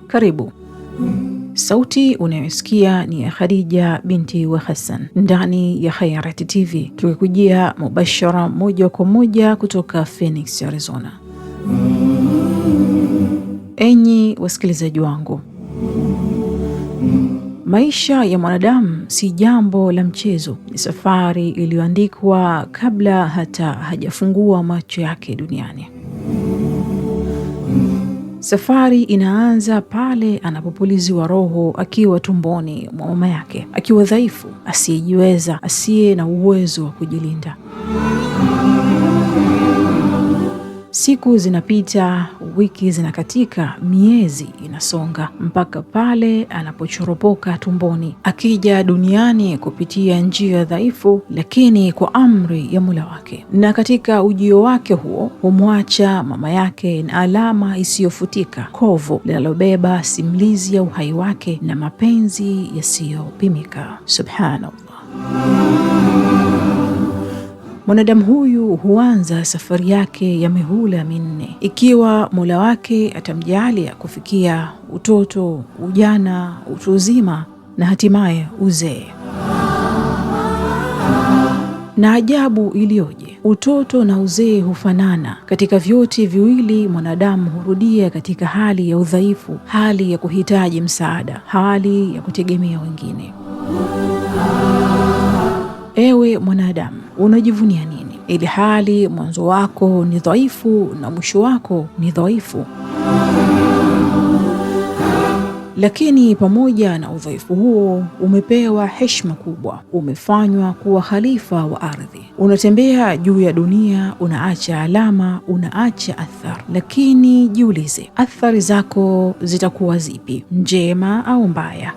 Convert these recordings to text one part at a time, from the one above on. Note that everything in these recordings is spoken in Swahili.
Karibu. Sauti unayosikia ni ya Khadija binti wa Hassan ndani ya Khayrat TV, tukikujia mubashara moja kwa moja kutoka Phoenix, Arizona. Enyi wasikilizaji wangu, maisha ya mwanadamu si jambo la mchezo. Ni safari iliyoandikwa kabla hata hajafungua macho yake duniani. Safari inaanza pale anapopuliziwa roho akiwa tumboni mwa mama yake, akiwa dhaifu, asiyejiweza, asiye na uwezo wa kujilinda. Siku zinapita, wiki zinakatika, miezi inasonga, mpaka pale anapochoropoka tumboni, akija duniani kupitia njia dhaifu, lakini kwa amri ya Mola wake. Na katika ujio wake huo humwacha mama yake na alama isiyofutika, kovu linalobeba simulizi ya uhai wake na mapenzi yasiyopimika. Subhanallah. Mwanadamu huyu huanza safari yake ya mihula minne, ikiwa Mola wake atamjalia kufikia utoto, ujana, utu uzima na hatimaye uzee. Na ajabu iliyoje! Utoto na uzee hufanana. Katika vyote viwili mwanadamu hurudia katika hali ya udhaifu, hali ya kuhitaji msaada, hali ya kutegemea wengine. Ewe mwanadamu, unajivunia nini ili hali mwanzo wako ni dhaifu na mwisho wako ni dhaifu? Lakini pamoja na udhaifu huo umepewa heshima kubwa, umefanywa kuwa khalifa wa ardhi. Unatembea juu ya dunia, unaacha alama, unaacha athari. Lakini jiulize, athari zako zitakuwa zipi, njema au mbaya?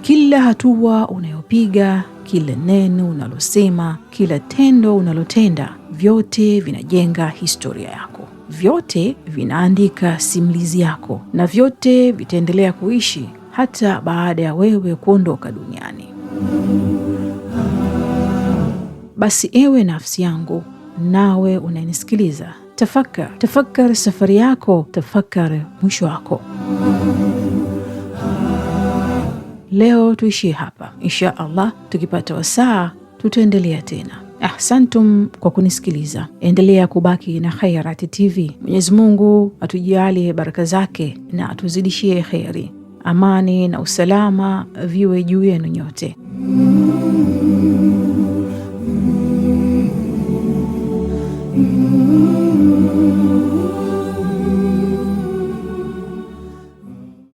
Kila hatua unayopiga, kila neno unalosema, kila tendo unalotenda, vyote vinajenga historia yako. Vyote vinaandika simulizi yako, na vyote vitaendelea kuishi hata baada ya wewe kuondoka duniani. Basi ewe nafsi yangu, nawe unanisikiliza, tafakari safari yako, tafakari mwisho wako. Leo tuishie hapa. Insha Allah, tukipata wasaa tutaendelea tena. Ahsantum kwa kunisikiliza. Endelea kubaki na Khayrat TV. Mwenyezi Mungu atujalie baraka zake na atuzidishie kheri. Amani na usalama viwe juu yenu nyote.